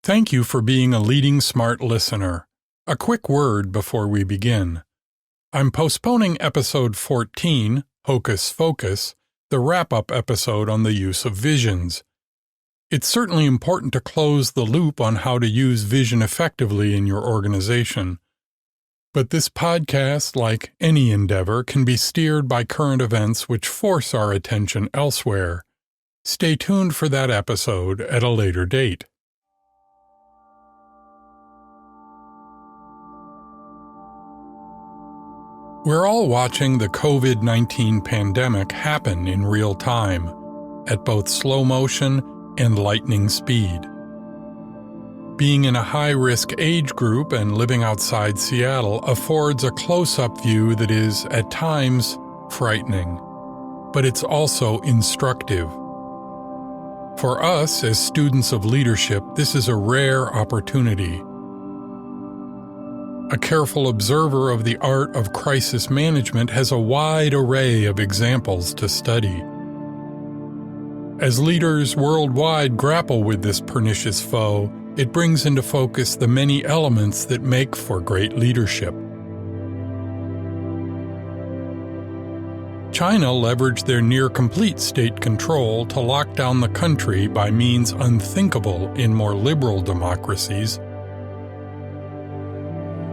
Thank you for being a leading smart listener. A quick word before we begin. I'm postponing episode 14, Hocus Focus, the wrap-up episode on the use of visions. It's certainly important to close the loop on how to use vision effectively in your organization. But this podcast, like any endeavor, can be steered by current events which force our attention elsewhere. Stay tuned for that episode at a later date. We're all watching the COVID-19 pandemic happen in real time, at both slow motion and lightning speed. Being in a high-risk age group and living outside Seattle affords a close-up view that is, at times, frightening. But it's also instructive. For us, as students of leadership, this is a rare opportunity. A careful observer of the art of crisis management has a wide array of examples to study. As leaders worldwide grapple with this pernicious foe, it brings into focus the many elements that make for great leadership. China leveraged their near-complete state control to lock down the country by means unthinkable in more liberal democracies.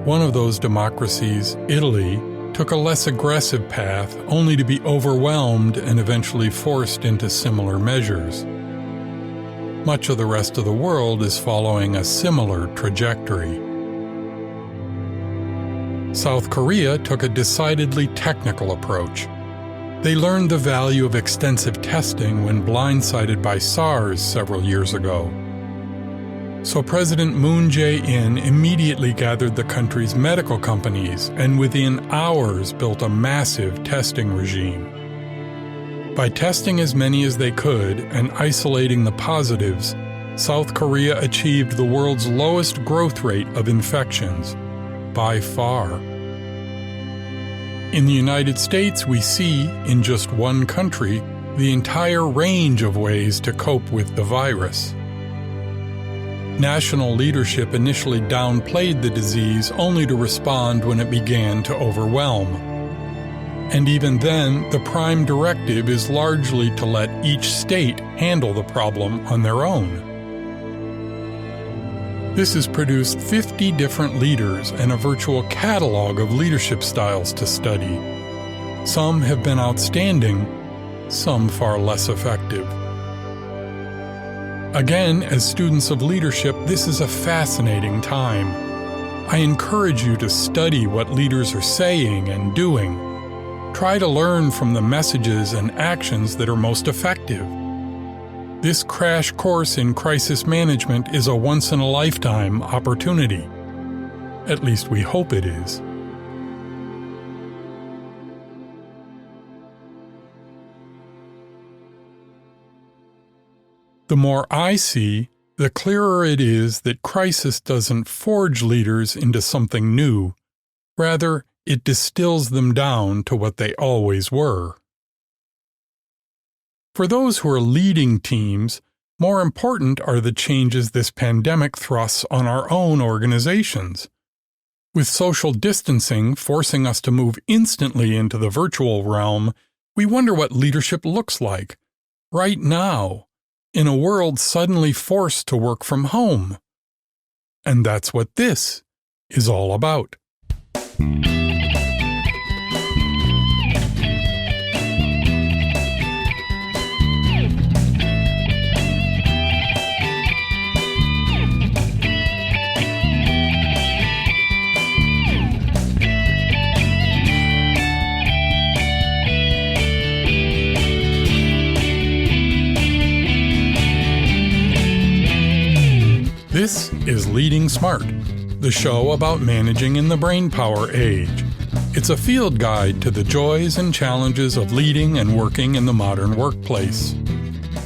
One of those democracies, Italy, took a less aggressive path only to be overwhelmed and eventually forced into similar measures. Much of the rest of the world is following a similar trajectory. South Korea took a decidedly technical approach. They learned the value of extensive testing when blindsided by SARS several years ago. So President Moon Jae-in immediately gathered the country's medical companies and within hours built a massive testing regime. By testing as many as they could and isolating the positives, South Korea achieved the world's lowest growth rate of infections, by far. In the United States, we see, in just one country, the entire range of ways to cope with the virus. National leadership initially downplayed the disease only to respond when it began to overwhelm. And even then, the prime directive is largely to let each state handle the problem on their own. This has produced 50 different leaders and a virtual catalog of leadership styles to study. Some have been outstanding, some far less effective. Again, as students of leadership, this is a fascinating time. I encourage you to study what leaders are saying and doing. Try to learn from the messages and actions that are most effective. This crash course in crisis management is a once-in-a-lifetime opportunity. At least we hope it is. The more I see, the clearer it is that crisis doesn't forge leaders into something new. Rather, it distills them down to what they always were. For those who are leading teams, more important are the changes this pandemic thrusts on our own organizations. With social distancing forcing us to move instantly into the virtual realm, we wonder what leadership looks like, right now, in a world suddenly forced to work from home. And that's what this is all about. This is Leading Smart, the show about managing in the brainpower age. It's a field guide to the joys and challenges of leading and working in the modern workplace.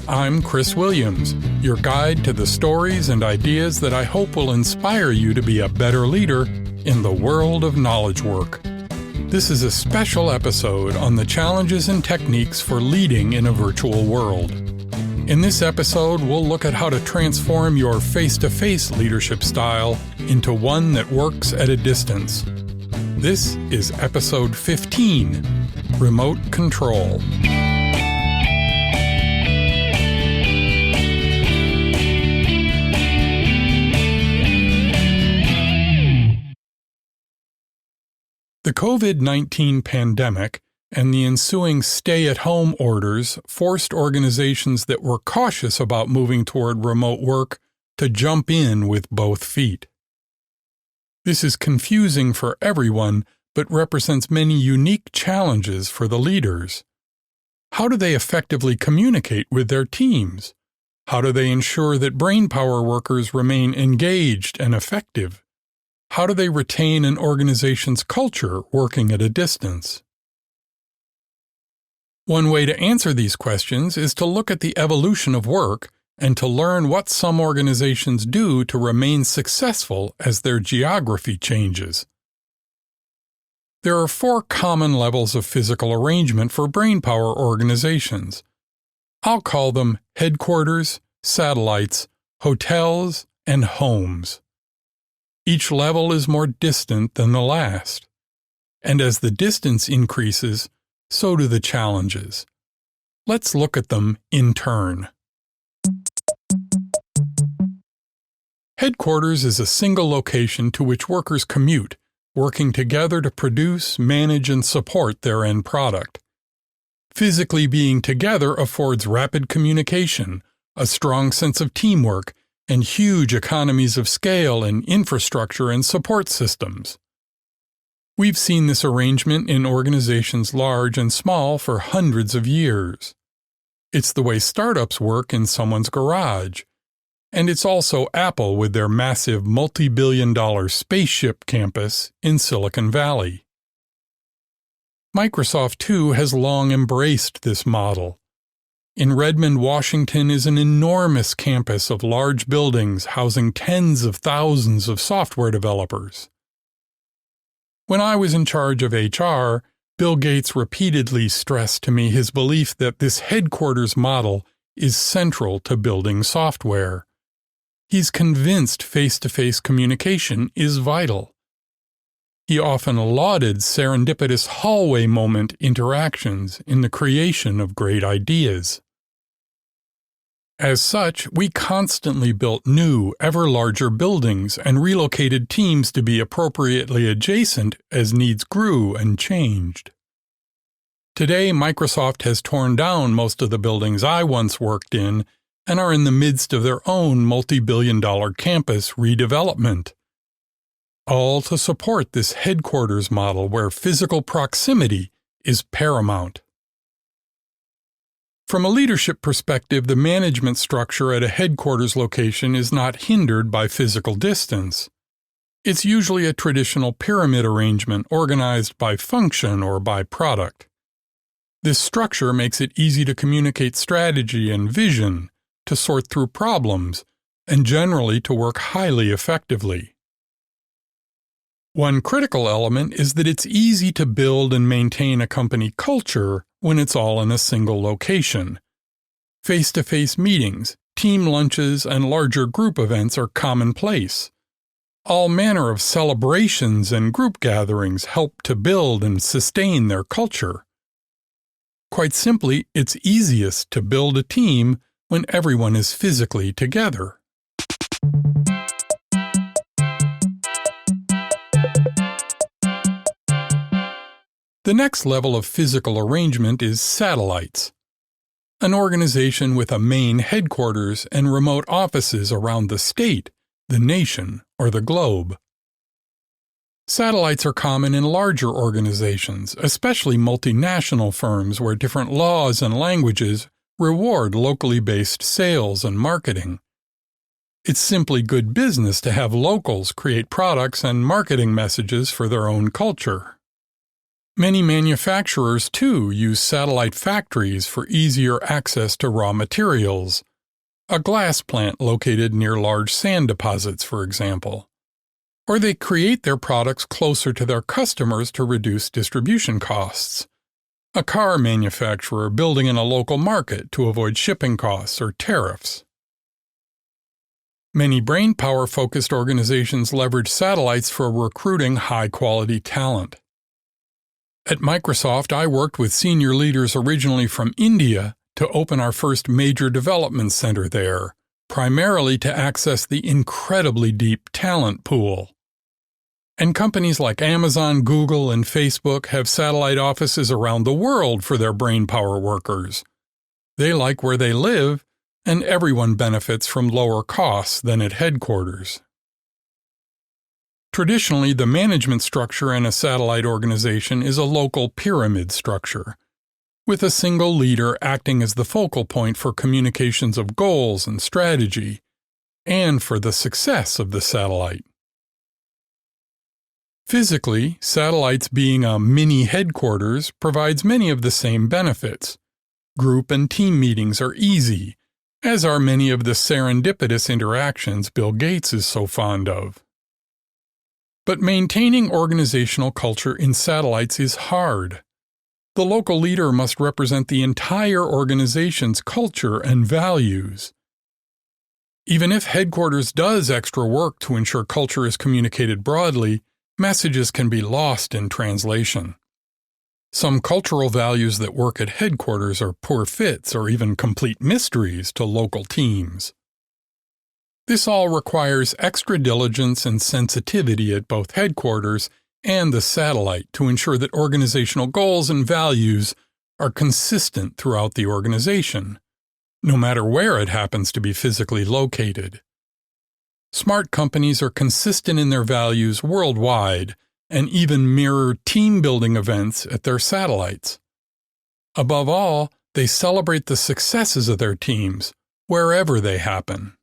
I'm Chris Williams, your guide to the stories and ideas that I hope will inspire you to be a better leader in the world of knowledge work. This is a special episode on the challenges and techniques for leading in a virtual world. In this episode, we'll look at how to transform your face-to-face leadership style into one that works at a distance. This is episode 15, Remote Control. The COVID-19 pandemic and the ensuing stay-at-home orders forced organizations that were cautious about moving toward remote work to jump in with both feet. This is confusing for everyone, but represents many unique challenges for the leaders. How do they effectively communicate with their teams? How do they ensure that brainpower workers remain engaged and effective? How do they retain an organization's culture working at a distance? One way to answer these questions is to look at the evolution of work and to learn what some organizations do to remain successful as their geography changes. There are 4 common levels of physical arrangement for brainpower organizations. I'll call them headquarters, satellites, hotels, and homes. Each level is more distant than the last, and as the distance increases, so do the challenges. Let's look at them in turn. Headquarters is a single location to which workers commute, working together to produce, manage, and support their end product. Physically being together affords rapid communication, a strong sense of teamwork, and huge economies of scale in infrastructure and support systems. We've seen this arrangement in organizations large and small for hundreds of years. It's the way startups work in someone's garage. And it's also Apple with their massive multi-billion-dollar spaceship campus in Silicon Valley. Microsoft, too, has long embraced this model. In Redmond, Washington is an enormous campus of large buildings housing tens of thousands of software developers. When I was in charge of HR, Bill Gates repeatedly stressed to me his belief that this headquarters model is central to building software. He's convinced face-to-face communication is vital. He often lauded serendipitous hallway moment interactions in the creation of great ideas. As such, we constantly built new, ever larger buildings and relocated teams to be appropriately adjacent as needs grew and changed. Today, Microsoft has torn down most of the buildings I once worked in and are in the midst of their own multi-billion-dollar campus redevelopment. All to support this headquarters model where physical proximity is paramount. From a leadership perspective, the management structure at a headquarters location is not hindered by physical distance. It's usually a traditional pyramid arrangement organized by function or by product. This structure makes it easy to communicate strategy and vision, to sort through problems, and generally to work highly effectively. One critical element is that it's easy to build and maintain a company culture when it's all in a single location. Face-to-face meetings, team lunches, and larger group events are commonplace. All manner of celebrations and group gatherings help to build and sustain their culture. Quite simply, it's easiest to build a team when everyone is physically together. The next level of physical arrangement is satellites. An organization with a main headquarters and remote offices around the state, the nation, or the globe. Satellites are common in larger organizations, especially multinational firms where different laws and languages reward locally based sales and marketing. It's simply good business to have locals create products and marketing messages for their own culture. Many manufacturers, too, use satellite factories for easier access to raw materials. A glass plant located near large sand deposits, for example. Or they create their products closer to their customers to reduce distribution costs. a car manufacturer building in a local market to avoid shipping costs or tariffs. Many brainpower-focused organizations leverage satellites for recruiting high-quality talent. At Microsoft, I worked with senior leaders originally from India to open our first major development center there, primarily to access the incredibly deep talent pool. And companies like Amazon, Google, and Facebook have satellite offices around the world for their brainpower workers. They like where they live, and everyone benefits from lower costs than at headquarters. Traditionally, the management structure in a satellite organization is a local pyramid structure, with a single leader acting as the focal point for communications of goals and strategy, and for the success of the satellite. Physically, satellites being a mini headquarters provides many of the same benefits. Group and team meetings are easy, as are many of the serendipitous interactions Bill Gates is so fond of. But maintaining organizational culture in satellites is hard. The local leader must represent the entire organization's culture and values. Even if headquarters does extra work to ensure culture is communicated broadly, messages can be lost in translation. Some cultural values that work at headquarters are poor fits or even complete mysteries to local teams. This all requires extra diligence and sensitivity at both headquarters and the satellite to ensure that organizational goals and values are consistent throughout the organization, no matter where it happens to be physically located. Smart companies are consistent in their values worldwide and even mirror team-building events at their satellites. Above all, they celebrate the successes of their teams, wherever they happen.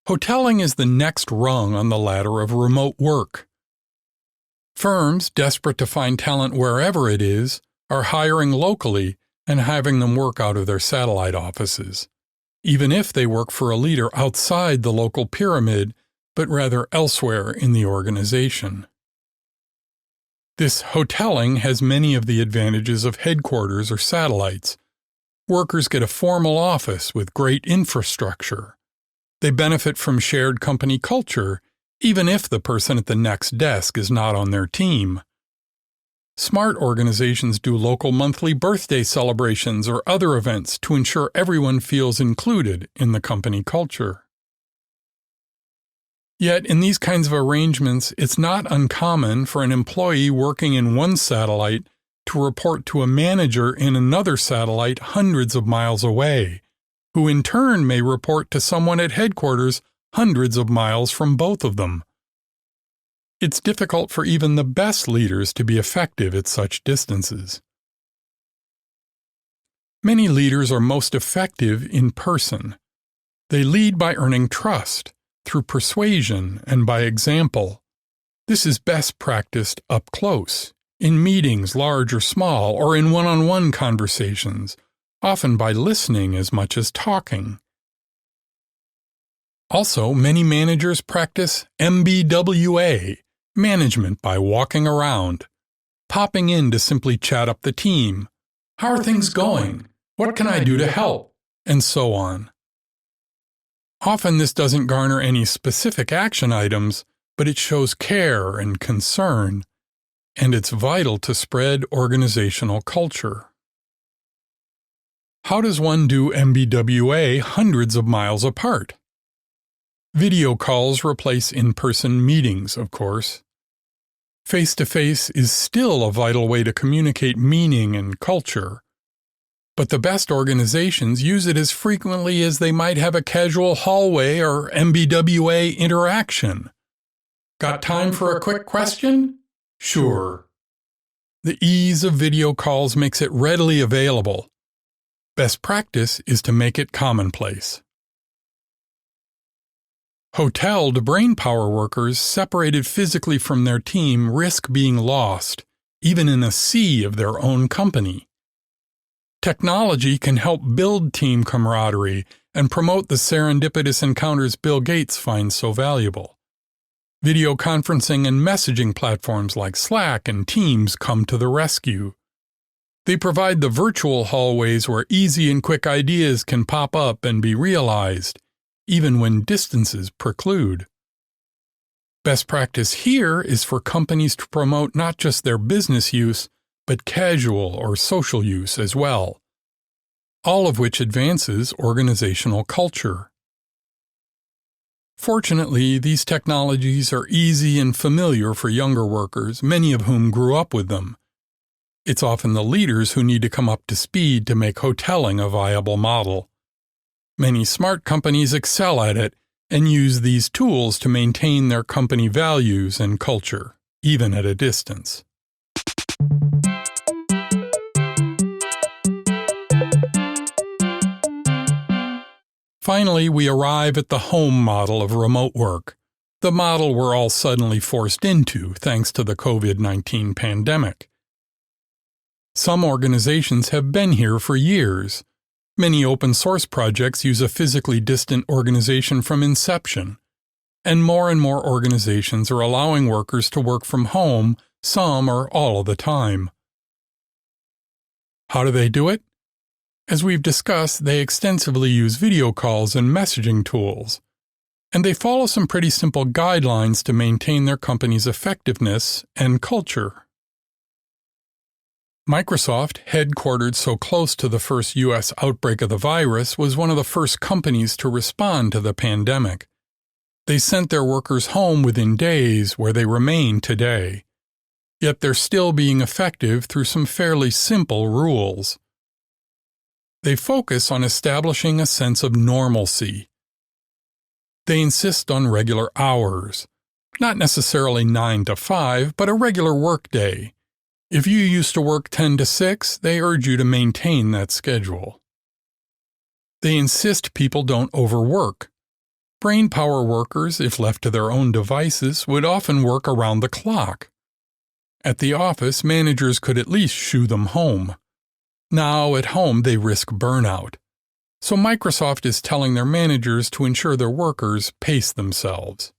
Hoteling is the next rung on the ladder of remote work. Firms, desperate to find talent wherever it is, are hiring locally and having them work out of their satellite offices, even if they work for a leader outside the local pyramid, but rather elsewhere in the organization. This hoteling has many of the advantages of headquarters or satellites. Workers get a formal office with great infrastructure. They benefit from shared company culture, even if the person at the next desk is not on their team. Smart organizations do local monthly birthday celebrations or other events to ensure everyone feels included in the company culture. Yet, in these kinds of arrangements, it's not uncommon for an employee working in one satellite to report to a manager in another satellite hundreds of miles away, who in turn may report to someone at headquarters hundreds of miles from both of them. It's difficult for even the best leaders to be effective at such distances. Many leaders are most effective in person. They lead by earning trust, through persuasion and by example. This is best practiced up close, in meetings large or small, or in one-on-one conversations, often by listening as much as talking. Also, many managers practice MBWA, management by walking around, popping in to simply chat up the team. How are things going? What can I do to help? And so on. Often this doesn't garner any specific action items, but it shows care and concern, and it's vital to spread organizational culture. How does one do MBWA hundreds of miles apart? Video calls replace in-person meetings, of course. Face-to-face is still a vital way to communicate meaning and culture, but the best organizations use it as frequently as they might have a casual hallway or MBWA interaction. Got time for a quick question? Sure. The ease of video calls makes it readily available. Best practice is to make it commonplace. Hoteled brainpower workers separated physically from their team risk being lost, even in a sea of their own company. Technology can help build team camaraderie and promote the serendipitous encounters Bill Gates finds so valuable. Video conferencing and messaging platforms like Slack and Teams come to the rescue. They provide the virtual hallways where easy and quick ideas can pop up and be realized, even when distances preclude. Best practice here is for companies to promote not just their business use, but casual or social use as well, all of which advances organizational culture. Fortunately, these technologies are easy and familiar for younger workers, many of whom grew up with them. It's often the leaders who need to come up to speed to make hoteling a viable model. Many smart companies excel at it and use these tools to maintain their company values and culture, even at a distance. Finally, we arrive at the home model of remote work, the model we're all suddenly forced into thanks to the COVID-19 pandemic. Some organizations have been here for years. Many open-source projects use a physically distant organization from inception, and more organizations are allowing workers to work from home some or all of the time. How do they do it? As we've discussed, they extensively use video calls and messaging tools, and they follow some pretty simple guidelines to maintain their company's effectiveness and culture. Microsoft, headquartered so close to the first U.S. outbreak of the virus, was one of the first companies to respond to the pandemic. They sent their workers home within days, where they remain today. Yet they're still being effective through some fairly simple rules. They focus on establishing a sense of normalcy. They insist on regular hours, not necessarily 9 to 5, but a regular workday. If you used to work 10 to 6, they urge you to maintain that schedule. They insist people don't overwork. Brainpower workers, if left to their own devices, would often work around the clock. At the office, managers could at least shoo them home. Now, at home, they risk burnout. So Microsoft is telling their managers to ensure their workers pace themselves.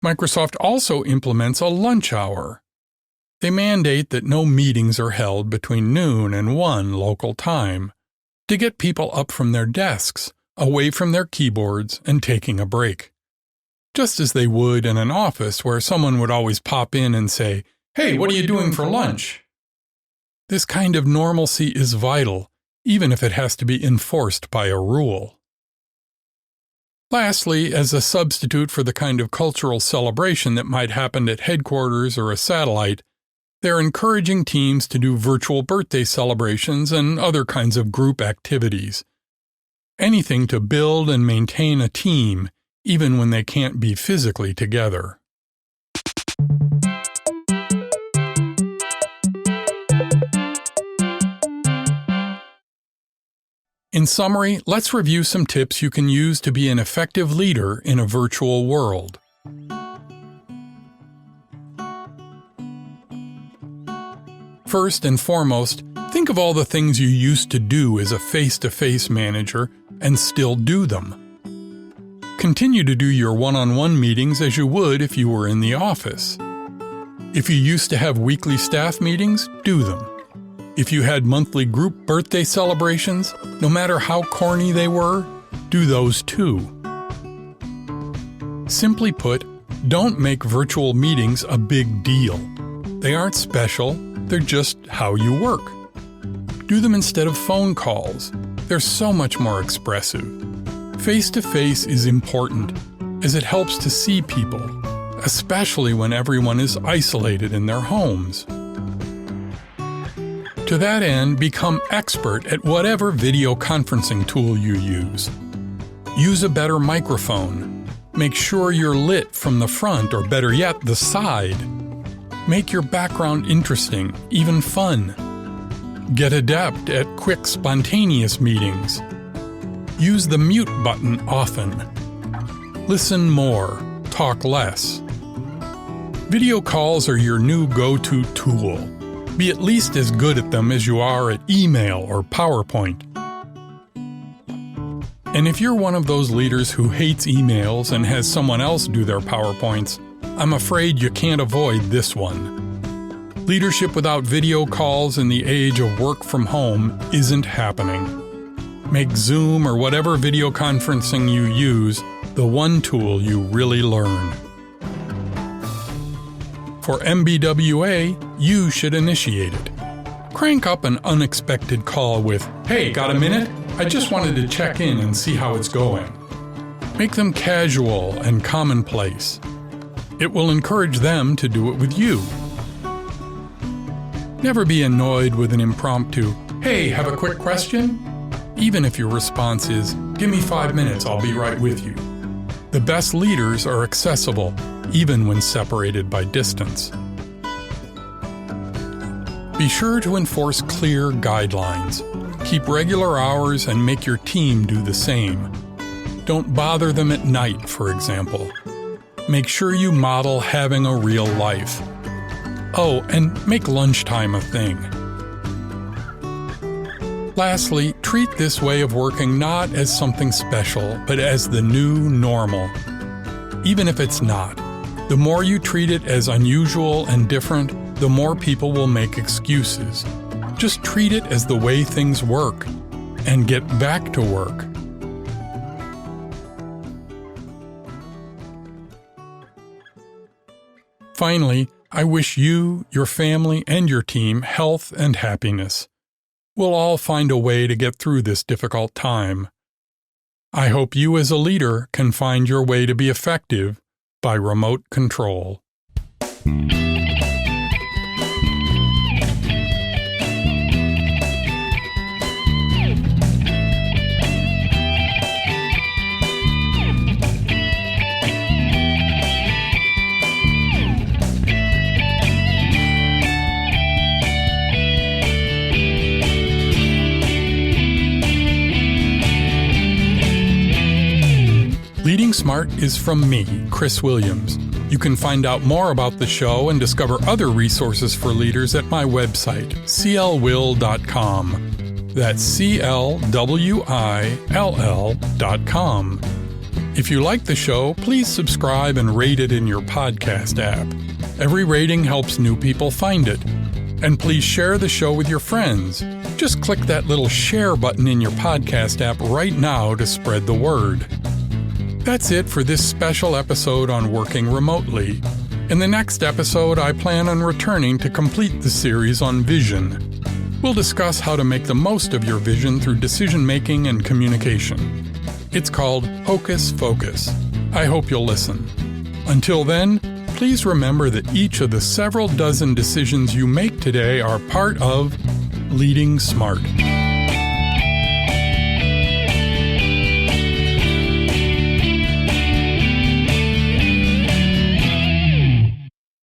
Microsoft also implements a lunch hour. They mandate that no meetings are held between noon and 1 local time, to get people up from their desks, away from their keyboards, and taking a break. Just as they would in an office where someone would always pop in and say, "Hey, what are you doing for lunch?" This kind of normalcy is vital, even if it has to be enforced by a rule. Lastly, as a substitute for the kind of cultural celebration that might happen at headquarters or a satellite, they're encouraging teams to do virtual birthday celebrations and other kinds of group activities. Anything to build and maintain a team, even when they can't be physically together. In summary, let's review some tips you can use to be an effective leader in a virtual world. First and foremost, think of all the things you used to do as a face-to-face manager and still do them. Continue to do your one-on-one meetings as you would if you were in the office. If you used to have weekly staff meetings, do them. If you had monthly group birthday celebrations, no matter how corny they were, do those too. Simply put, don't make virtual meetings a big deal. They aren't special, they're just how you work. Do them instead of phone calls. They're so much more expressive. Face-to-face is important, as it helps to see people, especially when everyone is isolated in their homes. To that end, become expert at whatever video conferencing tool you use. Use a better microphone. Make sure you're lit from the front, or better yet, the side. Make your background interesting, even fun. Get adept at quick, spontaneous meetings. Use the mute button often. Listen more, talk less. Video calls are your new go-to tool. Be at least as good at them as you are at email or PowerPoint. And if you're one of those leaders who hates emails and has someone else do their PowerPoints, I'm afraid you can't avoid this one. Leadership without video calls in the age of work from home isn't happening. Make Zoom or whatever video conferencing you use the one tool you really learn. For MBWA, you should initiate it. Crank up an unexpected call with, "Hey, got a minute? I just wanted to check in and see how it's going." Make them casual and commonplace. It will encourage them to do it with you. Never be annoyed with an impromptu, "Hey, have a quick question?" Even if your response is, "Give me 5 minutes, I'll be right with you." The best leaders are accessible, even when separated by distance. Be sure to enforce clear guidelines. Keep regular hours and make your team do the same. Don't bother them at night, for example. Make sure you model having a real life. Oh, and make lunchtime a thing. Lastly, treat this way of working not as something special, but as the new normal. Even if it's not, the more you treat it as unusual and different, the more people will make excuses. Just treat it as the way things work, and get back to work. Finally, I wish you, your family, and your team health and happiness. We'll all find a way to get through this difficult time. I hope you as a leader can find your way to be effective by remote control. Leading Smart is from me, Chris Williams. You can find out more about the show and discover other resources for leaders at my website, clwill.com. That's clwill.com. If you like the show, please subscribe and rate it in your podcast app. Every rating helps new people find it. And please share the show with your friends. Just click that little share button in your podcast app right now to spread the word. That's it for this special episode on working remotely. In the next episode, I plan on returning to complete the series on vision. We'll discuss how to make the most of your vision through decision-making and communication. It's called Hocus Focus. I hope you'll listen. Until then, please remember that each of the several dozen decisions you make today are part of Leading Smart.